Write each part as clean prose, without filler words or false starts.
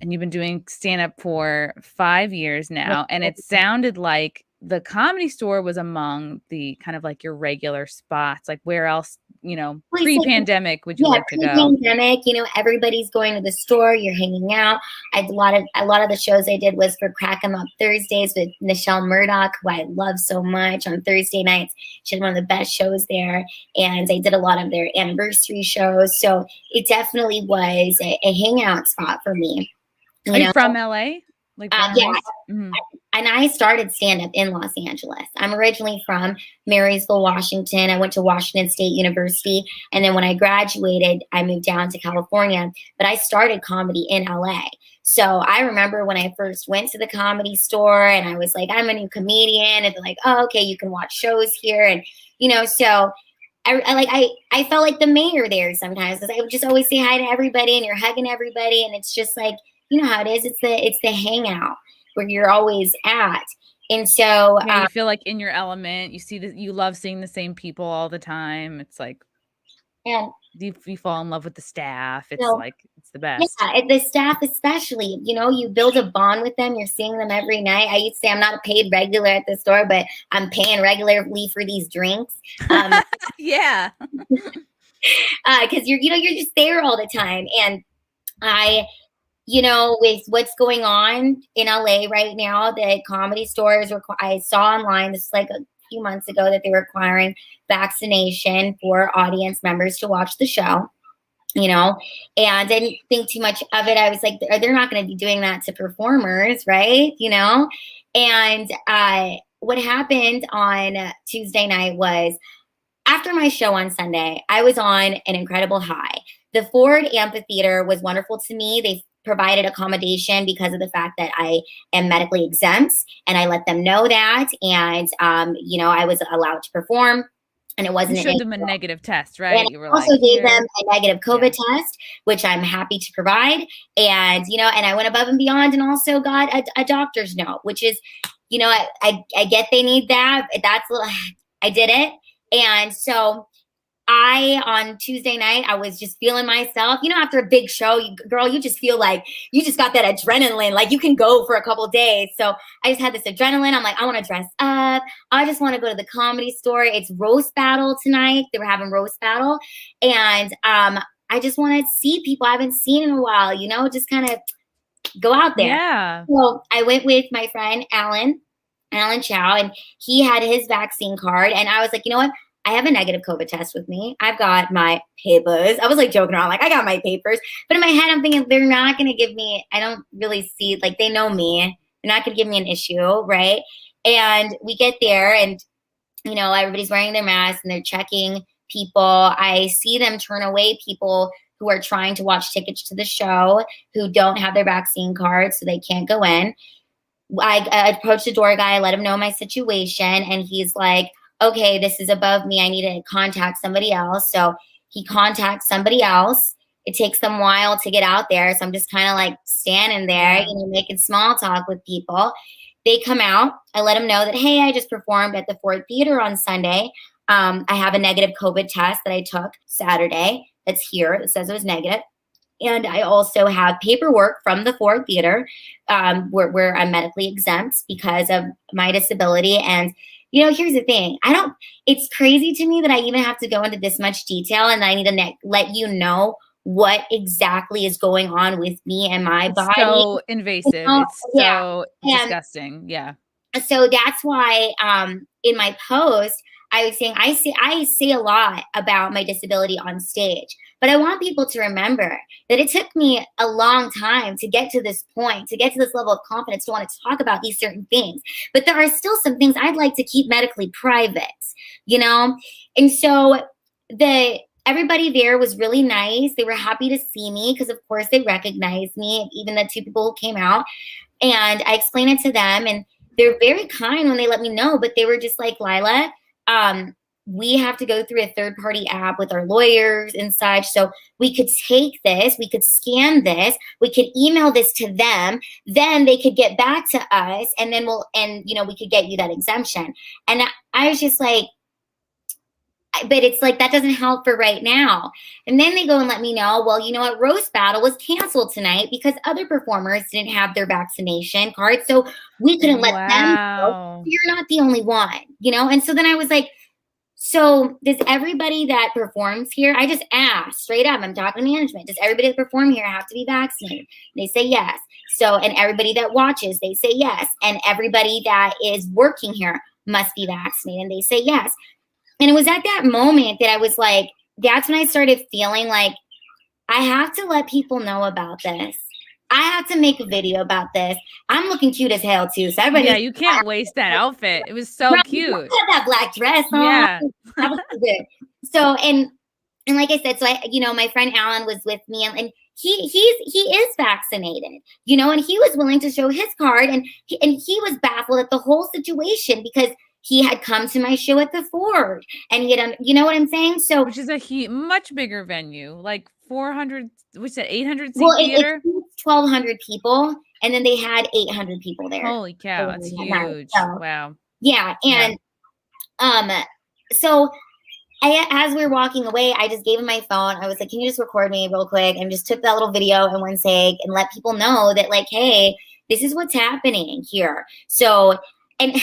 and you've been doing stand-up for 5 years now, and it sounded like the Comedy Store was among the kind of like your regular spots. Like where else, pre-pandemic would you like to go? Pre-pandemic, everybody's going to the store, you're hanging out. A lot of the shows I did was for Crack 'em Up Thursdays with Nichelle Murdoch, who I love so much, on Thursday nights. She had one of the best shows there, and I did a lot of their anniversary shows. So it definitely was a hangout spot for me. Are you from LA? Yeah. Mm-hmm. And I started stand-up in Los Angeles. I'm originally from Marysville, Washington. I went to Washington State University. And then when I graduated, I moved down to California. But I started comedy in LA. So I remember when I first went to the Comedy Store and I was like, I'm a new comedian. And they're like, oh, okay, you can watch shows here. And, so I felt like the mayor there sometimes, because I would just always say hi to everybody and you're hugging everybody. And it's just like, you know how it is. It's the hangout where you're always at. And so you feel like in your element. You see that you love seeing the same people all the time. It's like, and you fall in love with the staff. It's it's the best. Yeah, the staff especially. You build a bond with them. You're seeing them every night. I used to say I'm not a paid regular at the store, but I'm paying regularly for these drinks. Yeah, because you're just there all the time. And with what's going on in LA right now, the Comedy Stores, I saw online, this is like a few months ago, that they were requiring vaccination for audience members to watch the show, and I didn't think too much of it. I was like, they're not going to be doing that to performers, right? And what happened on Tuesday night was, after my show on Sunday, I was on an incredible high. The Ford Amphitheater was wonderful to me. They provided accommodation because of the fact that I am medically exempt, and I let them know that. And, I was allowed to perform, and it wasn't. You showed them a negative test, right? And you were also gave them a negative COVID test, which I'm happy to provide. And, and I went above and beyond and also got a doctor's note, which is, I get they need that. I did it. And so on Tuesday night, I was just feeling myself. After a big show, you just feel like you just got that adrenaline. Like you can go for a couple days. So I just had this adrenaline. I'm like, I want to dress up. I just want to go to the Comedy Store. It's roast battle tonight. They were having roast battle. And I just want to see people I haven't seen in a while, just kind of go out there. Yeah. So I went with my friend, Alan Chow, and he had his vaccine card. And I was like, you know what? I have a negative COVID test with me. I've got my papers. I was like joking around, like I got my papers. But in my head, I'm thinking they're not going to give me, I don't really see, like they know me. They're not going to give me an issue, right? And we get there and, everybody's wearing their masks and they're checking people. I see them turn away people who are trying to watch tickets to the show who don't have their vaccine card, so they can't go in. I approached the door guy, I let him know my situation, and he's like, okay, this is above me. I need to contact somebody else. So he contacts somebody else. It takes them a while to get out there. So I'm just kind of like standing there, making small talk with people. They come out. I let them know that, hey, I just performed at the Ford Theater on Sunday. I have a negative COVID test that I took Saturday that's here that says it was negative. And I also have paperwork from the Ford Theater where I'm medically exempt because of my disability. And here's the thing. It's crazy to me that I even have to go into this much detail, and I need to let you know what exactly is going on with me and my body. So invasive. It's so disgusting. Yeah. So that's why in my post, I was saying, I say a lot about my disability on stage, but I want people to remember that it took me a long time to get to this point, to get to this level of confidence, to want to talk about these certain things. But there are still some things I'd like to keep medically private, And so everybody there was really nice. They were happy to see me because, of course, they recognized me, even the two people who came out. And I explained it to them, and they're very kind when they let me know, but they were just like, Lila, we have to go through a third-party app with our lawyers and such. So we could take this, we could scan this, we could email this to them, then they could get back to us, and then we could get you that exemption. And I was just like, but it's like, that doesn't help for right now. And then they go and let me know, well, you know what? Roast Battle was canceled tonight because other performers didn't have their vaccination card. So we couldn't let them go. You're not the only one, you know? And so then I was like, so does everybody that performs here, I just asked straight up, I'm talking to management, does everybody that perform here have to be vaccinated? They say yes. So, and everybody that watches, they say yes. And everybody that is working here must be vaccinated. And they say yes. And it was at that moment that I was like, that's when I started feeling like I have to let people know about this. I have to make a video about this. I'm looking cute as hell too. So everybody, yeah, you can't waste that outfit. It was so cute. I had that black dress on. Yeah. That was so good. So, and like I said, so I, you know, my friend Alan was with me, and he is vaccinated, you know, and he was willing to show his card, and he was baffled at the whole situation because he had come to my show at the Ford, and he had, you know what I'm saying? So, which is a much bigger venue, like 400, what's that, 800 seat theater? It's 1,200 people, and then they had 800 people there. Holy cow, that's huge. So, wow. Yeah, and so as we were walking away, I just gave him my phone. I was like, can you just record me real quick? And just took that little video in one seg and let people know that, like, hey, this is what's happening here. So, and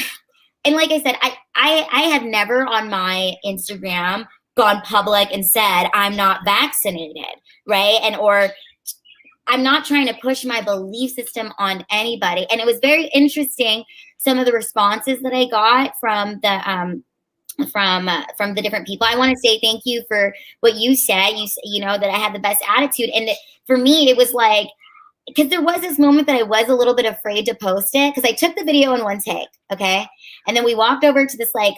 like I said, I have never on my Instagram gone public and said I'm not vaccinated, right? And or I'm not trying to push my belief system on anybody. And it was very interesting, some of the responses that I got from the different people. I want to say thank you for what you said. You know that I had the best attitude, and for me it was like, because there was this moment that I was a little bit afraid to post it because I took the video in one take, okay, and then we walked over to this like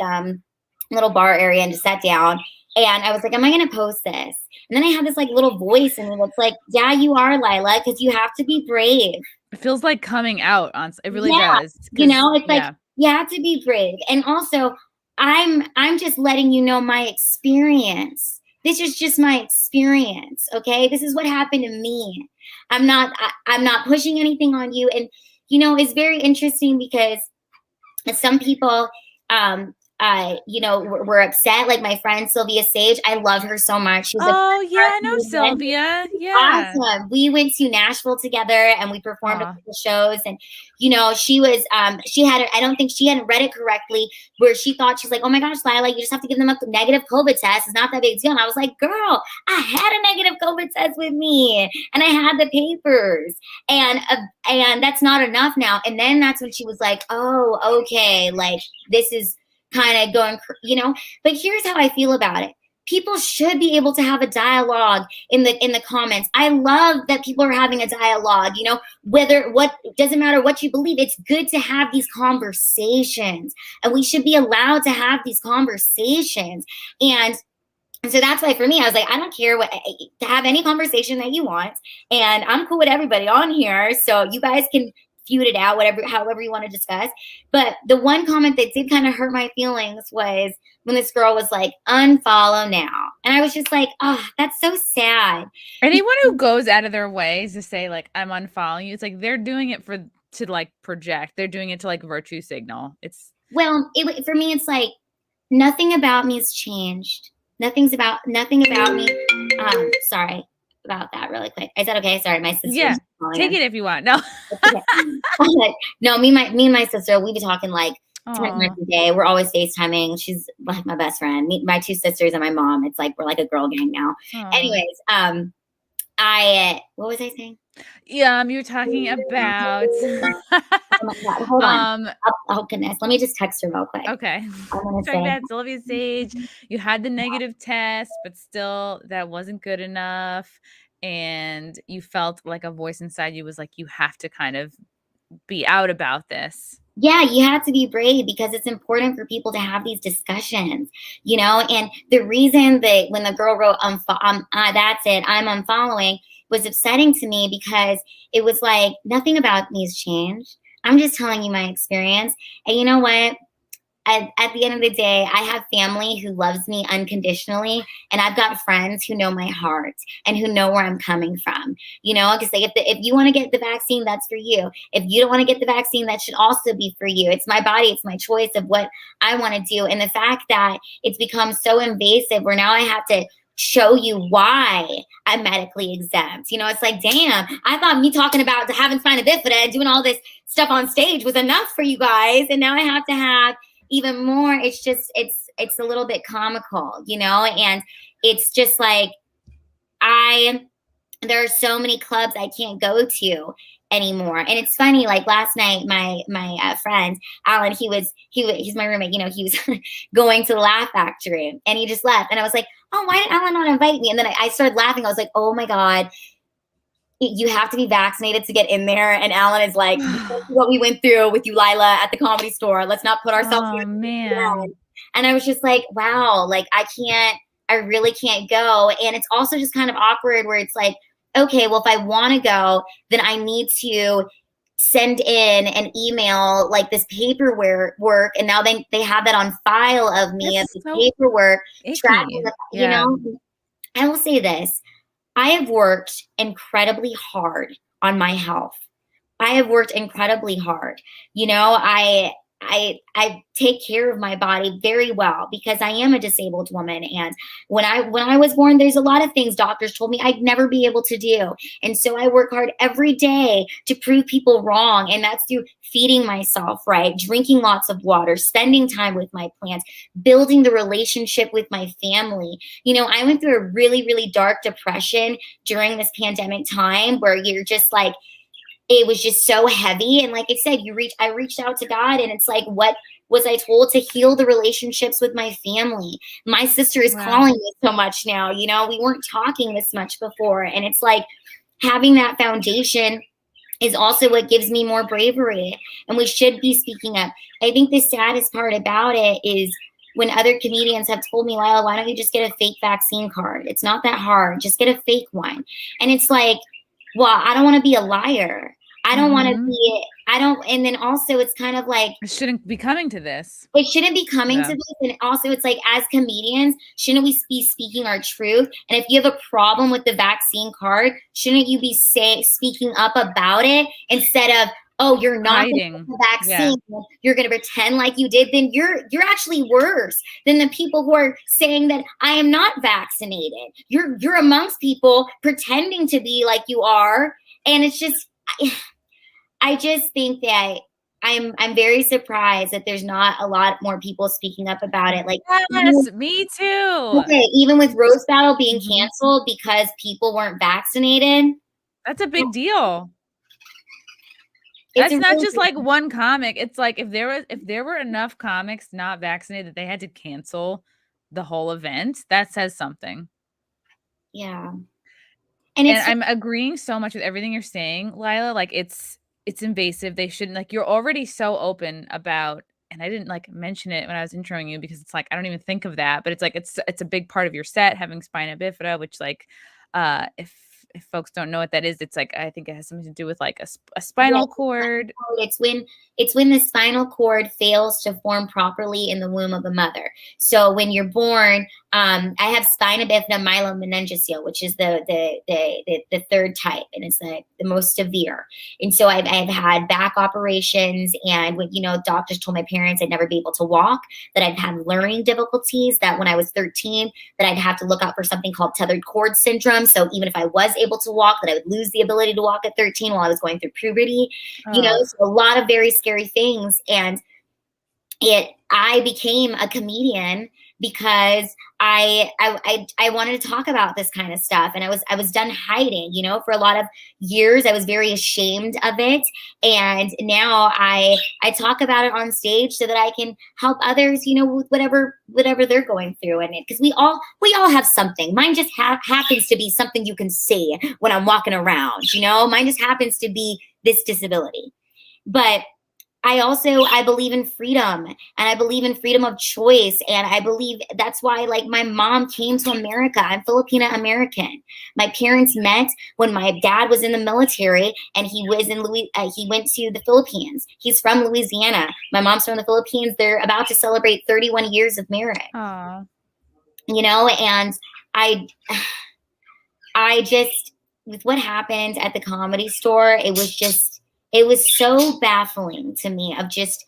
little bar area and just sat down, and I was like, am I going to post this? And then I had this like little voice in me that's like, yeah, you are, Lila, because you have to be brave. It feels like coming out on. It really does. You know, it's like you have to be brave, and also I'm just letting you know my experience. This is just my experience, okay? This is what happened to me. I'm not pushing anything on you. And, you know, it's very interesting because some people, you know, were upset. Like my friend Sylvia Sage, I love her so much. She's I know Sylvia. Yeah, awesome. We went to Nashville together and we performed a couple shows. And you know, she was I don't think she hadn't read it correctly, where she thought, she's like, oh my gosh, Lila, you just have to give them a negative COVID test. It's not that big a deal. And I was like, girl, I had a negative COVID test with me, and I had the papers, and that's not enough now. And then that's when she was like, oh, okay, like this is kind of going, you know. But here's how I feel about it. People should be able to have a dialogue in the comments. I love that people are having a dialogue, you know, doesn't matter what you believe. It's good to have these conversations, and we should be allowed to have these conversations. And so that's why for me, I was like, I don't care to have any conversation that you want. And I'm cool with everybody on here. So you guys can feud it out, however you want to discuss. But the one comment that did kind of hurt my feelings was when this girl was like, unfollow now. And I was just like, oh, that's so sad. Anyone who goes out of their ways to say like, I'm unfollowing you, it's like they're doing it to like project. They're doing it to like virtue signal. For me, it's like nothing about me has changed. Nothing about me. Sorry about that really quick. Is that okay? Sorry, my sister. Yeah, take it if you want. No. No, me and my sister, we be talking like 10 times a day. We're always FaceTiming. She's like my best friend. My two sisters and my mom. It's like we're like a girl gang now. Aww. Anyways, what was I saying? Yeah, you were talking about. Oh my God, hold on. Oh goodness, let me just text her real quick. Okay. Talking about Sylvia Sage. You had the negative test, but still that wasn't good enough, and you felt like a voice inside you was like, you have to kind of be out about this. Yeah, you have to be brave because it's important for people to have these discussions, you know. And the reason that when the girl wrote that's it, I'm unfollowing, was upsetting to me because it was like nothing about me has changed. I'm just telling you my experience. And you know what? at the end of the day, I have family who loves me unconditionally, and I've got friends who know my heart and who know where I'm coming from. You know, because like if you want to get the vaccine, that's for you. If you don't want to get the vaccine, that should also be for you. It's my body, it's my choice of what I want to do. And the fact that it's become so invasive, where now I have to show you why I'm medically exempt. You know, it's like, damn, I thought me talking about having spina bifida and doing all this stuff on stage was enough for you guys, and now I have to have even more. It's just, it's a little bit comical, you know, and it's just like, there are so many clubs I can't go to anymore. And it's funny, like last night, my friend, Alan, he's my roommate, you know, he was going to the Laugh Factory and he just left. And I was like, oh, why did Alan not invite me? And then I started laughing. I was like, oh my God, you have to be vaccinated to get in there. And Alan is like, what we went through with you, Lila, at the Comedy Store. Let's not put ourselves Oh, man. And I was just like, wow, like I really can't go. And it's also just kind of awkward where it's like, okay, well, if I want to go, then I need to send in an email, like this paperwork, and now they have that on file of me, of the so paperwork. You know, I will say this. I have worked incredibly hard on my health. I have worked incredibly hard. You know, I take care of my body very well because I am a disabled woman. And when I was born, there's a lot of things doctors told me I'd never be able to do. And so I work hard every day to prove people wrong. And that's through feeding myself right, drinking lots of water, spending time with my plants, building the relationship with my family. You know, I went through a really, really dark depression during this pandemic time where you're just like, it was just so heavy. And like I said, I reached out to God, and it's like, what was I told? To heal the relationships with my family. My sister is calling me so much now. You know, we weren't talking this much before. And it's like having that foundation is also what gives me more bravery. And we should be speaking up. I think the saddest part about it is when other comedians have told me, Lila, why don't you just get a fake vaccine card? It's not that hard. Just get a fake one. And it's like, well, I don't want to be a liar. I don't want to be, and then also it's kind of like. It shouldn't be coming to this. It shouldn't be coming to this. And also it's like, as comedians, shouldn't we be speaking our truth? And if you have a problem with the vaccine card, shouldn't you be speaking up about it instead of, oh, you're not getting the vaccine, you're going to pretend like you did, then you're actually worse than the people who are saying that I am not vaccinated. You're amongst people pretending to be like you are. And it's just, I just think that I'm very surprised that there's not a lot more people speaking up about it. Like, yes, me too. Okay, even with Roast Battle being canceled because people weren't vaccinated. That's a big deal. That's not just like one comic. It's like if there were enough comics not vaccinated that they had to cancel the whole event, that says something. Yeah. And I'm agreeing so much with everything you're saying, Lila. Like it's invasive. They shouldn't, like, you're already so open about, and I didn't like mention it when I was introing you because it's like I don't even think of that, but it's like it's a big part of your set, having spina bifida, which like if folks don't know what that is, it's like, I think it has something to do with like a spinal cord. It's when the spinal cord fails to form properly in the womb of a mother. So when you're born, I have spina bifida myelomeningocele, which is the third type, and it's the most severe. And so I've had back operations, and when, you know, doctors told my parents I'd never be able to walk, that I'd have learning difficulties, that when I was 13, that I'd have to look out for something called tethered cord syndrome. So even if I was able to walk, that I would lose the ability to walk at 13 while I was going through puberty. You know, so a lot of very scary things. And I became a comedian because I wanted to talk about this kind of stuff. And I was done hiding, you know, for a lot of years. I was very ashamed of it. And now I talk about it on stage so that I can help others, you know, with whatever they're going through in it. Because we all have something. Mine just happens to be something you can see when I'm walking around, you know. Mine just happens to be this disability. But I believe in freedom, and I believe in freedom of choice. And I believe that's why, like, my mom came to America. I'm Filipina American. My parents met when my dad was in the military, and he was in he went to the Philippines. He's from Louisiana. My mom's from the Philippines. They're about to celebrate 31 years of marriage. Aww. You know, and I just, with what happened at the Comedy Store, it was so baffling to me of just,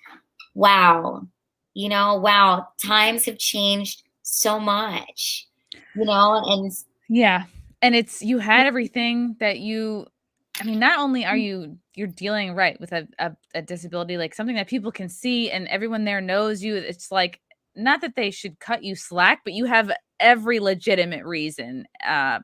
wow, you know, wow, times have changed so much, you know, and yeah. And you had everything that I mean, not only are you're dealing right with a disability, like something that people can see and everyone there knows you. It's like, not that they should cut you slack, but you have every legitimate reason,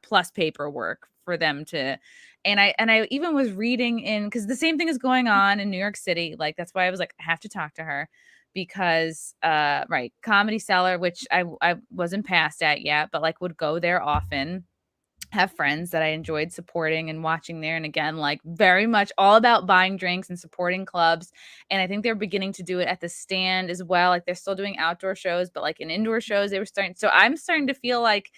plus paperwork for them to. And I even was reading because the same thing is going on in New York City. Like, that's why I was like, I have to talk to her because, right. Comedy Cellar, which I wasn't passed at yet, but like would go there often, have friends that I enjoyed supporting and watching there. And again, like very much all about buying drinks and supporting clubs. And I think they're beginning to do it at the Stand as well. Like they're still doing outdoor shows, but like in indoor shows, they were starting. So I'm starting to feel like,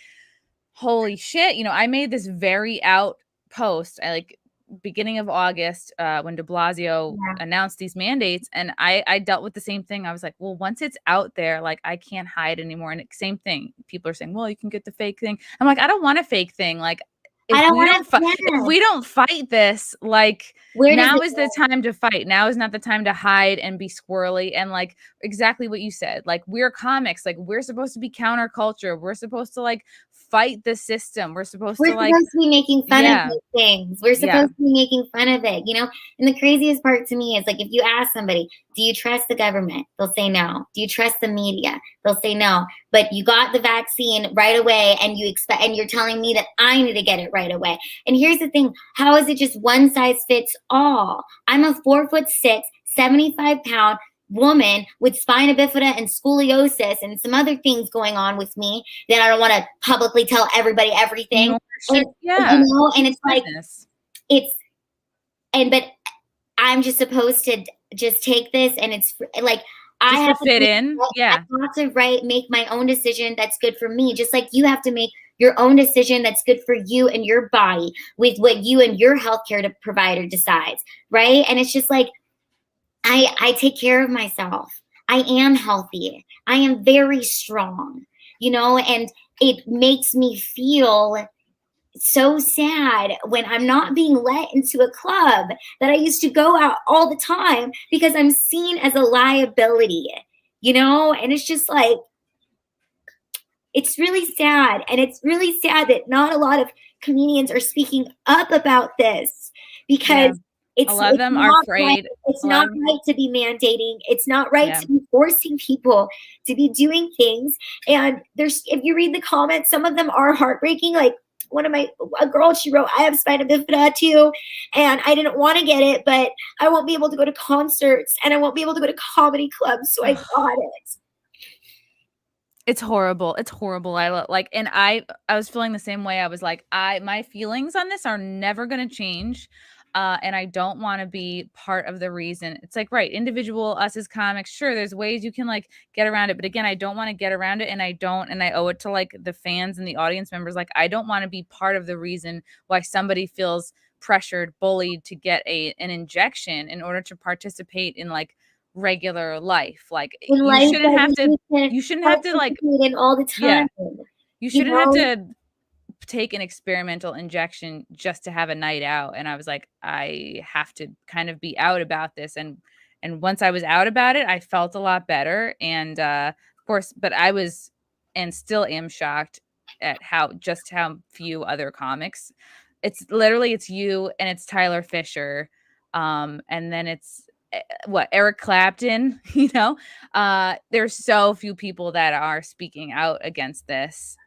holy shit, you know, I made this very out post. I like beginning of August when de Blasio announced these mandates, and I dealt with the same thing. I was like, well, once it's out there, like I can't hide anymore. And same thing, people are saying, well, you can get the fake thing. I'm like, I don't want a fake thing. Like if we don't fight this, like now is the time to fight. Now is not the time to hide and be squirrely. And like exactly what you said, like we're comics, like we're supposed to be counterculture. We're supposed to like fight the system. We're supposed to be making fun of these things. We're supposed to be making fun of it, you know? And the craziest part to me is like, if you ask somebody, do you trust the government? They'll say no. Do you trust the media? They'll say no. But you got the vaccine right away and and you're telling me that I need to get it right away. And here's the thing. How is it just one size fits all? I'm a 4'6", 75-pound woman with spina bifida and scoliosis and some other things going on with me that I don't want to publicly tell everybody everything. You know, and it's like, but I'm just supposed to just take this, and it's like, I have to fit in. I have to make my own decision that's good for me, just like you have to make your own decision that's good for you and your body with what you and your healthcare provider decides, right? And it's just like, I take care of myself. I am healthy. I am very strong, you know, and it makes me feel so sad when I'm not being let into a club that I used to go out all the time because I'm seen as a liability, you know? And it's just like, it's really sad. And it's really sad that not a lot of comedians are speaking up about this because a lot of them are afraid. Right. It's not right to be mandating. It's not right to be forcing people to be doing things. And if you read the comments, some of them are heartbreaking. Like a girl, she wrote, I have spina bifida too, and I didn't want to get it, but I won't be able to go to concerts and I won't be able to go to comedy clubs, so I got it. It's horrible. It's horrible. And I was feeling the same way. I was like, my feelings on this are never going to change. And I don't want to be part of the reason. It's like, right, individual, us as comics, sure, there's ways you can like get around it. But again, I don't want to get around it. And I owe it to like the fans and the audience members. Like, I don't want to be part of the reason why somebody feels pressured, bullied to get an injection in order to participate in like regular life. Like you shouldn't have to like all the time. You shouldn't have to take an experimental injection just to have a night out. And I was like, I have to kind of be out about this. And once I was out about it, I felt a lot better. And of course, but I was and still am shocked at how few other comics. It's you and it's Tyler Fisher. And then it's Eric Clapton, you know. There's so few people that are speaking out against this.